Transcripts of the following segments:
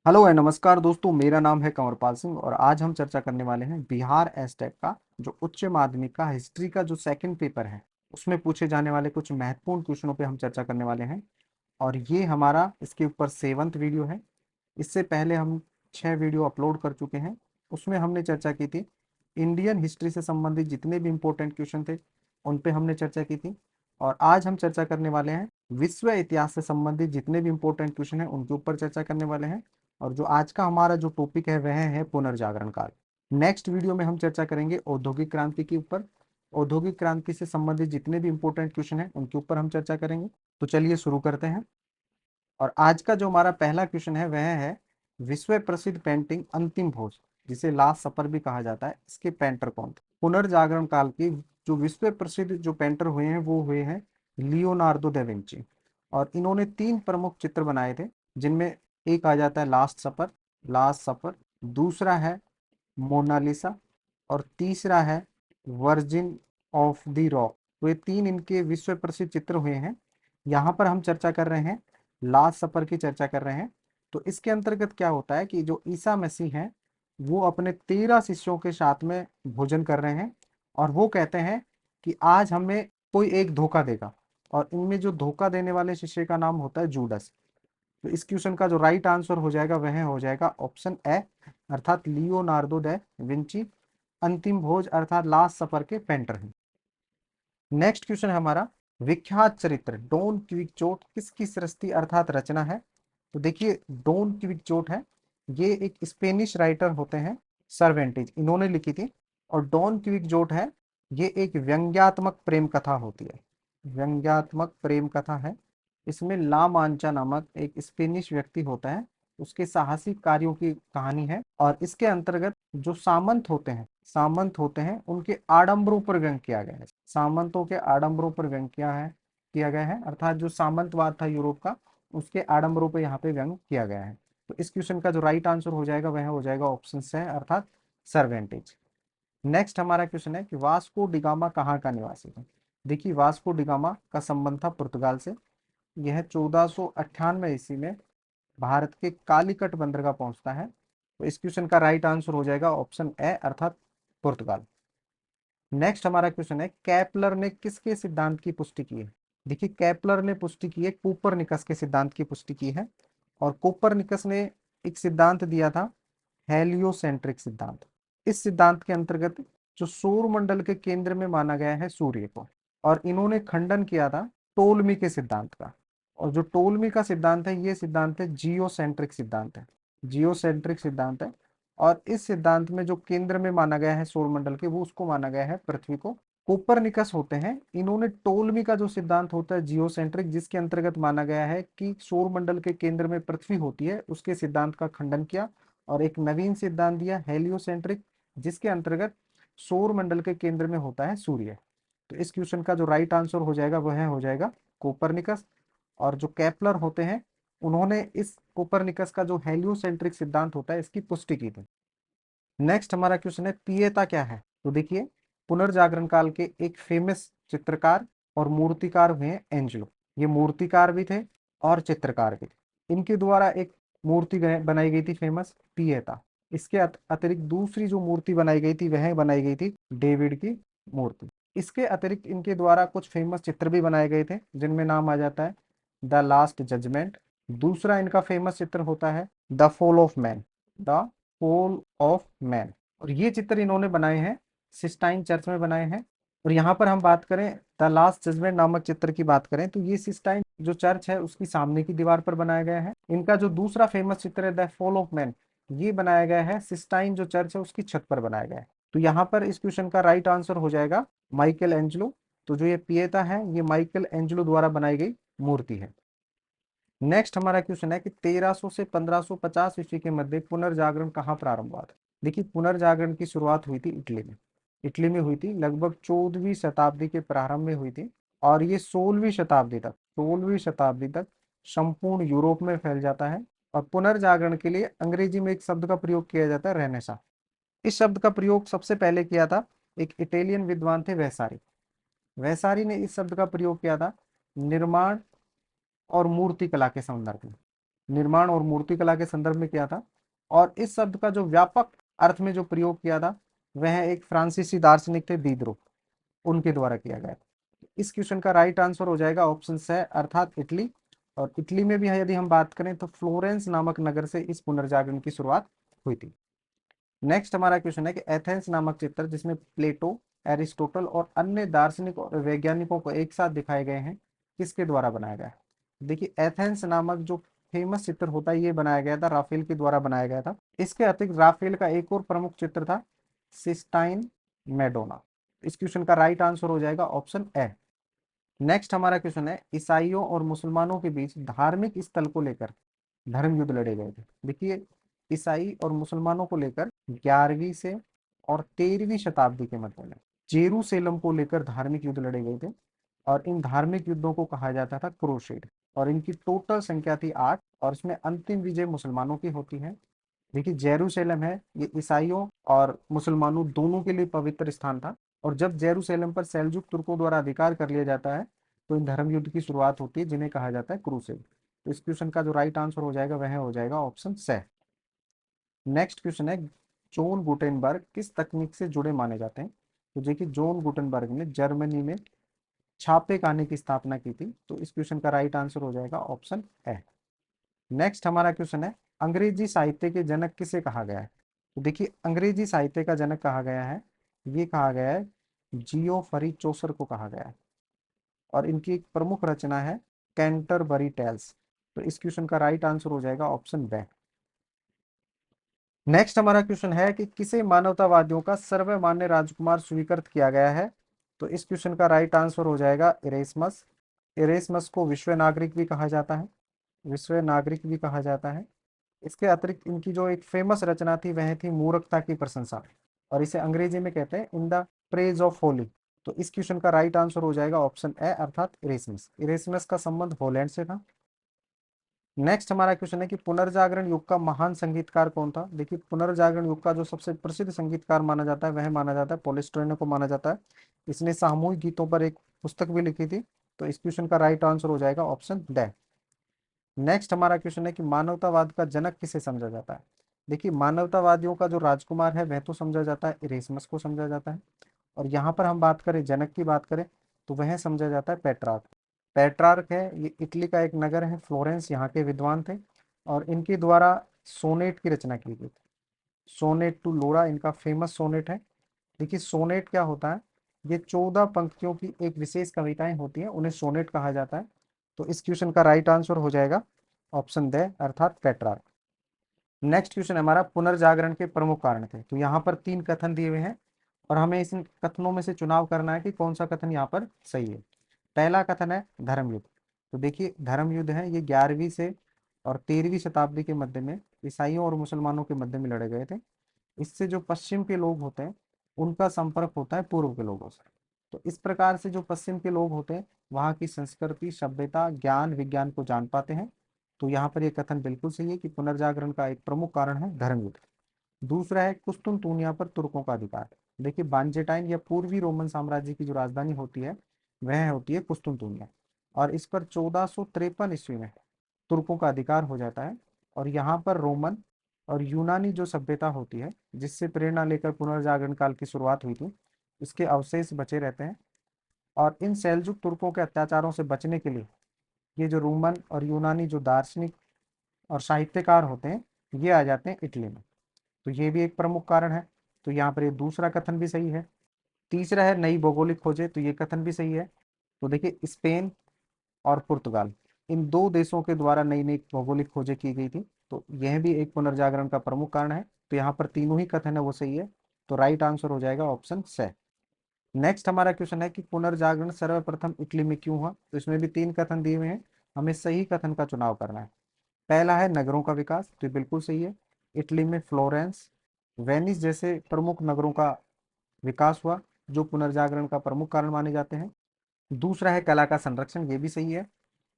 Hello and नमस्कार दोस्तों, मेरा नाम है कंवरपाल सिंह और आज हम चर्चा करने वाले हैं बिहार एसटेट का जो उच्च माध्यमिक का हिस्ट्री का जो सेकंड पेपर है उसमें पूछे जाने वाले कुछ महत्वपूर्ण क्वेश्चनों पे हम चर्चा करने वाले हैं। और ये हमारा इसके ऊपर सेवंथ वीडियो है। इससे पहले हम 6 वीडियो अपलोड कर चुके हैं। उसमें हमने चर्चा की थी इंडियन हिस्ट्री से संबंधित जितने भी इम्पोर्टेंट क्वेश्चन थे उन पे हमने चर्चा की थी। और आज हम चर्चा करने वाले हैं विश्व इतिहास से संबंधित जितने भी इम्पोर्टेंट क्वेश्चन हैं उनके ऊपर चर्चा करने वाले हैं। और जो आज का हमारा जो टॉपिक है वह है पुनर्जागरण काल। नेक्स्ट वीडियो में हम चर्चा करेंगे औद्योगिक क्रांति के ऊपर। औद्योगिक क्रांति से संबंधित जितने भी इम्पोर्टेंट क्वेश्चन हैं उनके ऊपर हम चर्चा करेंगे। तो चलिए शुरू करते हैं। और आज का जो हमारा पहला क्वेश्चन है वह है विश्व प्रसिद्ध पेंटिंग अंतिम भोज, जिसे लास्ट सपर भी कहा जाता है, इसके पेंटर कौन थे? पुनर्जागरण काल की जो विश्व प्रसिद्ध जो पेंटर हुए हैं वो हुए हैं लियोनार्डो दा विंची। और इन्होंने 3 प्रमुख चित्र बनाए थे, जिनमें एक आ जाता है लास्ट सपर, दूसरा है मोनालिसा और तीसरा है वर्जिन ऑफ द रॉक। तो ये 3 इनके विश्व प्रसिद्ध चित्र हुए हैं। यहाँ पर हम चर्चा कर रहे हैं लास्ट सपर की चर्चा कर रहे हैं। तो इसके अंतर्गत क्या होता है कि जो ईसा मसीह हैं वो अपने 13 शिष्यों के साथ में भोजन कर रहे हैं और वो कहते हैं कि आज हमें कोई एक धोखा देगा। और इनमें जो धोखा देने वाले शिष्य का नाम होता है जूडस। तो इस क्वेश्चन का जो राइट आंसर हो जाएगा वह हो जाएगा ऑप्शन ए, अर्थात लियोनार्डो दा विंची अंतिम भोज अर्थात लास्ट सपर के पेंटर हैं। नेक्स्ट क्वेश्चन है हमारा विख्यात चरित्र डॉन क्विक्सोट किसकी सृष्टि अर्थात रचना है? तो देखिए डॉन क्विक्सोट है, ये एक स्पेनिश राइटर होते हैं, सर्वेंटीज इन्होंने लिखी थी। और डॉन क्विक्सोट है, ये एक व्यंग्यात्मक प्रेम कथा होती है, व्यंग्यात्मक प्रेम कथा है। इसमें ला मांचा नामक एक स्पेनिश व्यक्ति होता है, उसके साहसिक कार्यों की कहानी है। और इसके अंतर्गत जो सामंत होते हैं उनके आडंबरों पर व्यंग किया गया है। सामंतों के आडंबरों पर व्यंग किया गया है, अर्थात जो सामंतवाद था यूरोप का उसके आडंबरों पर यहाँ पे व्यंग किया गया है। तो इस क्वेश्चन का जो राइट आंसर हो जाएगा वह हो जाएगा ऑप्शन से अर्थात सर्वेंटेज। नेक्स्ट हमारा क्वेश्चन है कि वास्को डिगामा कहाँ का निवासी है? देखिए वास्को डिगामा का संबंध था पुर्तगाल से। यह 1498 ईस्वी में भारत के कालीकट बंदरगाह पहुंचता है। तो इस क्वेश्चन का राइट आंसर हो जाएगा ऑप्शन ए अर्थात पुर्तगाल। नेक्स्ट हमारा क्वेश्चन है कैपलर ने किसके सिद्धांत की पुष्टि की है? देखिए कैपलर ने पुष्टि की है कोपरनिकस के सिद्धांत की पुष्टि की है। और कोपरनिकस ने एक सिद्धांत दिया था हेलियोसेंट्रिक सिद्धांत। इस सिद्धांत के अंतर्गत जो सौर मंडल के केंद्र में माना गया है सूर्य को। और इन्होंने खंडन किया था टोलमी के सिद्धांत का। और जो टोलमी का सिद्धांत है ये सिद्धांत है जियोसेंट्रिक सिद्धांत है, जियोसेंट्रिक सिद्धांत है। और इस सिद्धांत में जो केंद्र में माना गया है सौर मंडल के वो उसको माना गया है पृथ्वी को। कोपरनिकस होते हैं, इन्होंने टोलमी का जो सिद्धांत होता है जियोसेंट्रिक, जिसके अंतर्गत माना गया है कि सौर मंडल के केंद्र में पृथ्वी होती है, उसके सिद्धांत का खंडन किया। और एक नवीन सिद्धांत दिया हेलियोसेंट्रिक, जिसके अंतर्गत सौर मंडल के केंद्र में होता है सूर्य। तो इस क्वेश्चन का जो राइट आंसर हो जाएगा वह हो जाएगा कोपरनिकस। और जो केपलर होते हैं उन्होंने इस कोपरनिकस का जो हेलियोसेंट्रिक सिद्धांत होता है इसकी पुष्टि की थी। नेक्स्ट हमारा क्वेश्चन है पिएता क्या है? तो देखिए पुनर्जागरण काल के एक फेमस चित्रकार और मूर्तिकार हुए हैं एंजलो। ये मूर्तिकार भी थे और चित्रकार भी थे। इनके द्वारा एक मूर्ति बनाई गई थी फेमस पिएता। इसके अतिरिक्त दूसरी जो मूर्ति बनाई गई थी वह बनाई गई थी डेविड की मूर्ति। इसके अतिरिक्त इनके द्वारा कुछ फेमस चित्र भी बनाए गए थे जिनमें नाम आ जाता है द लास्ट जजमेंट। दूसरा इनका फेमस चित्र होता है the fall of man, the fall of man. और ये चित्र इन्होंने बनाए हैं सिस्टाइन चर्च में बनाए हैं। और यहाँ पर हम बात करें द लास्ट जजमेंट नामक चित्र की बात करें तो ये सिस्टाइन जो चर्च है उसकी सामने की दीवार पर बनाया गया है। इनका जो दूसरा फेमस चित्र है द फॉल ऑफ मैन, ये बनाया गया है सिस्टाइन जो चर्च है उसकी छत पर बनाया गया है। तो यहाँ पर इस क्वेश्चन का राइट आंसर हो जाएगा माइकल एंजलो। तो जो ये पिएता है ये माइकल एंजलो द्वारा बनाई गई मूर्ति है। नेक्स्ट हमारा क्वेश्चन है कि 1300 से 1550 ईस्वी के मध्य पुनर्जागरण कहाँ प्रारंभ हुआ था? देखिए पुनर्जागरण की शुरुआत हुई थी इटली में। इटली में हुई थी, लगभग 14वीं शताब्दी के प्रारंभ में हुई थी। और ये 16वीं शताब्दी तक संपूर्ण यूरोप में फैल जाता है। और पुनर्जागरण के लिए अंग्रेजी में एक शब्द का प्रयोग किया जाता है रेनेसा। इस शब्द का प्रयोग सबसे पहले किया था एक इटालियन विद्वान थे वैसारी। वैसारी ने इस शब्द का प्रयोग किया था निर्माण और मूर्ति कला के संदर्भ में। निर्माण और मूर्तिकला के संदर्भ में किया था। और इस शब्द का जो व्यापक अर्थ में जो प्रयोग किया था वह एक फ्रांसीसी दार्शनिक थे दीदरो, उनके द्वारा किया गया था। इस क्वेश्चन का राइट आंसर हो जाएगा ऑप्शन से अर्थात इटली। और इटली में भी यदि हम बात करें तो फ्लोरेंस नामक नगर से इस पुनर्जागरण की शुरुआत हुई थी। नेक्स्ट हमारा क्वेश्चन है कि एथेंस नामक चित्र जिसमें प्लेटो, एरिस्टोटल और अन्य दार्शनिक और वैज्ञानिकों को एक साथ दिखाए गए हैं, किसके द्वारा बनाया गया है? देखिए एथेंस नामक जो फेमस चित्र होता है ये बनाया गया था राफेल के द्वारा बनाया गया था। इसके अतिरिक्त राफेल का एक और प्रमुख चित्र था सिस्टाइन मैडोना। इस क्वेश्चन का राइट आंसर हो जाएगा ऑप्शन ए। नेक्स्ट हमारा क्वेश्चन है ईसाइयों और मुसलमानों के बीच धार्मिक स्थल को लेकर धर्म युद्ध लड़े गए थे। देखिए ईसाई और मुसलमानों को लेकर 11वीं से और 13वीं शताब्दी के मध्य में जेरूसलम को लेकर धार्मिक युद्ध लड़े गए थे। और इन धार्मिक युद्धों को कहा जाता था क्रूसेड। और इनकी टोटल संख्या थी 8 और इसमें अंतिम विजय मुसलमानों की होती है। देखिए जेरूसलम है ये ईसाइयों और मुसलमानों दोनों के लिए पवित्र स्थान था। और जब जेरूसलम पर सेल्जुक तुर्कों द्वारा अधिकार कर लिया जाता है तो इन धर्म युद्ध की शुरुआत होती है जिन्हें कहा जाता है क्रूसेड। तो इस क्वेश्चन का जो राइट आंसर हो जाएगा वह हो जाएगा ऑप्शन से। नेक्स्ट क्वेश्चन है जॉन गुटेनबर्ग किस तकनीक से जुड़े माने जाते हैं? तो देखिए जॉन गुटेनबर्ग ने जर्मनी में छापे खाने की स्थापना की थी। तो इस क्वेश्चन का राइट आंसर हो जाएगा ऑप्शन ए। नेक्स्ट हमारा क्वेश्चन है अंग्रेजी साहित्य के जनक किसे कहा गया है? तो देखिए अंग्रेजी साहित्य का जनक कहा गया है, ये कहा गया है जियोफरी चौसर को कहा गया है। और इनकी एक प्रमुख रचना है कैंटरबरी टेल्स। तो इस क्वेश्चन का राइट आंसर हो जाएगा ऑप्शन बी। नेक्स्ट हमारा क्वेश्चन है कि किसे मानवतावादियों का सर्वमान्य राजकुमार स्वीकृत किया गया है? तो इस क्वेश्चन का राइट आंसर हो जाएगा इरेस्मस। इरेस्मस को विश्व नागरिक भी कहा जाता है, विश्व नागरिक भी कहा जाता है। इसके अतिरिक्त इनकी जो एक फेमस रचना थी वह थी मूर्खता की प्रशंसा। और इसे अंग्रेजी में कहते हैं in the praise of Holi. तो इस क्वेश्चन का राइट आंसर हो जाएगा ऑप्शन ए अर्थात इरेस्मस। इरेस्मस का संबंध हॉलैंड से था। नेक्स्ट हमारा क्वेश्चन है कि पुनर्जागरण युग का महान संगीतकार कौन था? देखिए पुनर्जागरण युग का जो सबसे प्रसिद्ध संगीतकार माना जाता है वह माना जाता है पोलिस्टोइनो को माना जाता है। इसने सामूहिक गीतों पर एक पुस्तक भी लिखी थी। तो इस क्वेश्चन का राइट आंसर हो जाएगा ऑप्शन डी। नेक्स्ट हमारा क्वेश्चन है कि मानवतावाद का जनक किसे समझा जाता है? देखिए मानवतावादियों का जो राजकुमार है वह तो समझा जाता है इरेस्मस को समझा जाता है। और यहाँ पर हम बात करें जनक की बात करें तो वह समझा जाता है पेट्रार्क। पेट्रार्क है ये इटली का एक नगर है फ्लोरेंस, यहाँ के विद्वान थे। और इनके द्वारा सोनेट की रचना की गई थी। सोनेट टू लोरा इनका फेमस सोनेट है। देखिए सोनेट क्या होता है, ये 14 पंक्तियों की एक विशेष कविताएं होती हैं, उन्हें सोनेट कहा जाता है। तो इस क्वेश्चन का राइट आंसर हो जाएगा ऑप्शन दे अर्थात पेट्रार्क। नेक्स्ट क्वेश्चन हमारा पुनर्जागरण के प्रमुख कारण थे। तो यहाँ पर 3 कथन दिए हुए हैं और हमें इस कथनों में से चुनाव करना है कि कौन सा कथन यहाँ पर सही है। पहला कथन है धर्म युद्ध। तो देखिए धर्म युद्ध है ये 11वीं से और 13वीं शताब्दी के मध्य में ईसाइयों और मुसलमानों के मध्य में लड़े गए थे। इससे जो पश्चिम के लोग होते हैं उनका संपर्क होता है पूर्व के लोगों से। तो इस प्रकार से जो पश्चिम के लोग होते हैं वहाँ की संस्कृति, सभ्यता, ज्ञान, विज्ञान को जान पाते हैं। तो यहाँ पर यह कथन बिल्कुल सही है कि पुनर्जागरण का एक प्रमुख कारण है धर्म युद्ध। दूसरा है कुस्तुनतुनिया पर तुर्कों का अधिकार। देखिए बांजेटाइन या पूर्वी रोमन साम्राज्य की जो राजधानी होती है वह होती है कुस्तुनतुनिया। और इस पर 1453 ईस्वी में तुर्कों का अधिकार हो जाता है। और यहाँ पर रोमन और यूनानी जो सभ्यता होती है जिससे प्रेरणा लेकर पुनर्जागरण काल की शुरुआत हुई थी उसके अवशेष बचे रहते हैं। और इन सेल्जुक तुर्कों के अत्याचारों से बचने के लिए ये जो रोमन और यूनानी जो दार्शनिक और साहित्यकार होते हैं ये आ जाते हैं इटली में। तो ये भी एक प्रमुख कारण है। तो यहाँ पर ये दूसरा कथन भी सही है। तीसरा है नई भौगोलिक खोजें। तो ये कथन भी सही है। तो देखिए स्पेन और पुर्तगाल इन दो देशों के द्वारा नई नई भौगोलिक खोजें की गई थी। तो यह भी एक पुनर्जागरण का प्रमुख कारण है। तो यहाँ पर तीनों ही कथन है वो सही है। तो राइट आंसर हो जाएगा ऑप्शन से। नेक्स्ट हमारा क्वेश्चन है कि पुनर्जागरण सर्वप्रथम इटली में क्यों हुआ? तो इसमें भी 3 कथन दिए हुए हैं, हमें सही कथन का चुनाव करना है। पहला है नगरों का विकास। तो ये बिल्कुल सही है। इटली में फ्लोरेंस, वेनिस जैसे प्रमुख नगरों का विकास हुआ जो पुनर्जागरण का प्रमुख कारण माने जाते हैं। दूसरा है कला का संरक्षण। ये भी सही है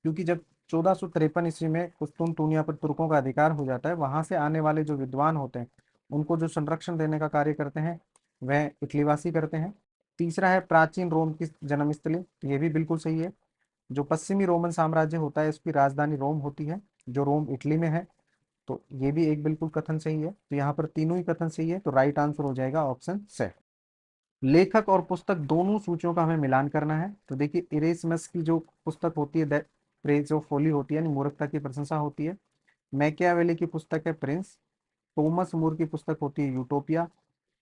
क्योंकि जब 1453 ईस्वी में कुस्तुनतुनिया पर तुर्कों का अधिकार हो जाता है वहां से आने वाले जो विद्वान होते हैं उनको जो संरक्षण देने का कार्य करते हैं वह इटलीवासी करते हैं। तीसरा है प्राचीन रोम की जन्मस्थली। तो ये भी बिल्कुल सही है। जो पश्चिमी रोमन साम्राज्य होता है उसकी राजधानी रोम होती है जो रोम इटली में है। तो ये भी एक बिल्कुल कथन सही है। तो यहाँ पर तीनों ही कथन सही है, तो राइट आंसर हो जाएगा ऑप्शन से। लेखक और पुस्तक दोनों सूचियों का हमें मिलान करना है। तो देखिए इरेस्मस की जो पुस्तक होती है द प्रेज ऑफ फोली होती है, यानी मूर्खता की प्रशंसा होती है। मैकियावेली की पुस्तक है प्रिंस। थॉमस मूर की पुस्तक होती है यूटोपिया।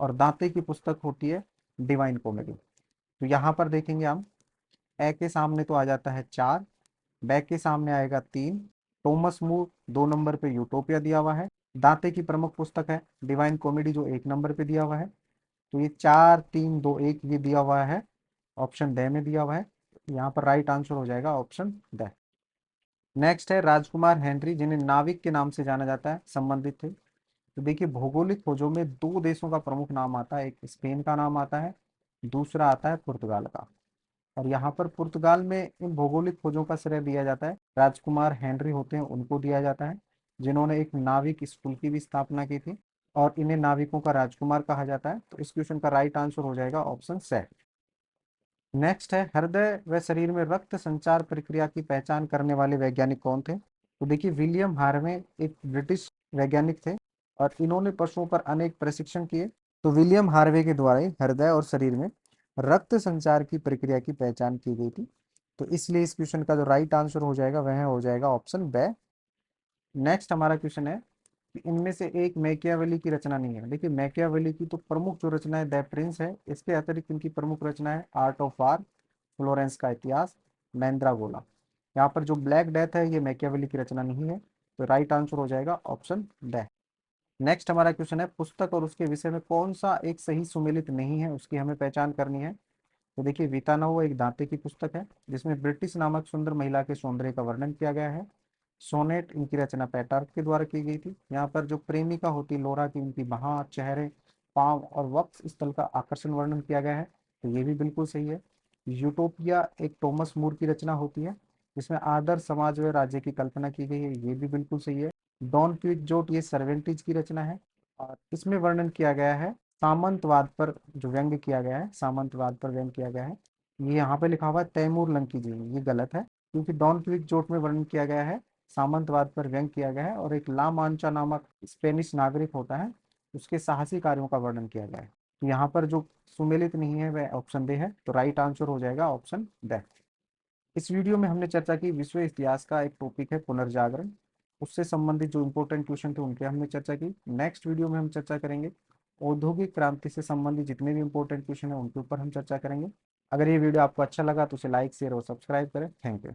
और दांते की पुस्तक होती है डिवाइन कॉमेडी। तो यहाँ पर देखेंगे हम, ए के सामने तो आ जाता है 4, बै के सामने आएगा 3, थॉमस मूर 2 नंबर पे यूटोपिया दिया हुआ है, दांते की प्रमुख पुस्तक है डिवाइन कॉमेडी जो 1 नंबर पे दिया हुआ है। तो ये 4 3 2 1 ये दिया हुआ है, ऑप्शन ड में दिया हुआ है। यहाँ पर राइट आंसर हो जाएगा ऑप्शन ड। नेक्स्ट है राजकुमार हेनरी, जिन्हें नाविक के नाम से जाना जाता है, संबंधित थे। तो देखिए भौगोलिक खोजों में दो देशों का प्रमुख नाम आता है, एक स्पेन का नाम आता है, दूसरा आता है पुर्तगाल का। और यहाँ पर पुर्तगाल में इन भौगोलिक खोजों का श्रेय दिया जाता है राजकुमार हेनरी होते हैं उनको दिया जाता है, जिन्होंने एक नाविक स्कूल की भी स्थापना की थी। और इन्हें नाविकों का राजकुमार कहा जाता है। तो इस क्वेश्चन का राइट आंसर हो जाएगा ऑप्शन से। नेक्स्ट है हृदय व शरीर में रक्त संचार प्रक्रिया की पहचान करने वाले वैज्ञानिक कौन थे। तो देखिए विलियम हार्वे एक ब्रिटिश वैज्ञानिक थे, और इन्होंने पशुओं पर अनेक प्रशिक्षण किए। तो विलियम हार्वे के द्वारा ही हृदय और शरीर में रक्त संचार की प्रक्रिया की पहचान की गई थी। तो इसलिए इस क्वेश्चन का जो राइट आंसर हो जाएगा वह हो जाएगा ऑप्शन ब। नेक्स्ट हमारा क्वेश्चन है कि इनमें से एक मैकियावेली की रचना नहीं है। देखिए मैकियावेली की तो प्रमुख जो रचना है द प्रिंस है, इसके अतिरिक्त इनकी प्रमुख रचना है आर्ट ऑफ वार, फ्लोरेंस का इतिहास, मैंद्रागोला। यहाँ पर जो ब्लैक डेथ है ये मैकियावेली की रचना नहीं है। तो राइट आंसर हो जाएगा ऑप्शन ड। नेक्स्ट हमारा क्वेश्चन है पुस्तक और उसके विषय में कौन सा एक सही सुमेलित नहीं है, उसकी हमें पहचान करनी है। तो देखिए विताना एक दांते की पुस्तक है, जिसमें ब्रिटिश नामक सुंदर महिला के सौंदर्य का वर्णन किया गया है। सोनेट इनकी रचना पेटार्क के द्वारा की गई थी। यहाँ पर जो प्रेमिका होती लोरा की, उनकी बाह, चेहरे, पांव और वक्ष स्थल का आकर्षण वर्णन किया गया है। तो ये भी बिल्कुल सही है। यूटोपिया एक टॉमस मूर की रचना होती है, जिसमें आदर्श समाज व राज्य की कल्पना की गई है। ये भी बिल्कुल सही है। डॉन क्विक्सोट ये सर्वेंटीज की रचना है, और इसमें वर्णन किया गया है सामंतवाद पर, जो व्यंग्य किया गया है, सामंतवाद पर व्यंग्य किया गया है। ये यहाँ पे लिखा हुआ है तैमूर लंकी जी, ये गलत है, क्योंकि डॉन क्विक्सोट में वर्णन किया गया है, सामंतवाद पर व्यंग्य किया गया है, और एक ला मांचा नामक स्पेनिश नागरिक होता है, उसके साहसी कार्यों का वर्णन किया गया है। तो यहाँ पर जो सुमेलित नहीं है वह ऑप्शन डे है। तो राइट आंसर हो जाएगा ऑप्शन ड। इस वीडियो में हमने चर्चा की विश्व इतिहास का एक टॉपिक है पुनर्जागरण, उससे संबंधित जो इंपॉर्टेंट क्वेश्चन थे उनके हमने चर्चा की। नेक्स्ट वीडियो में हम चर्चा करेंगे औद्योगिक क्रांति से संबंधित जितने भी इंपॉर्टेंट क्वेश्चन है उनके ऊपर हम चर्चा करेंगे। अगर ये वीडियो आपको अच्छा लगा तो उसे लाइक शेयर और सब्सक्राइब करें। Thank you.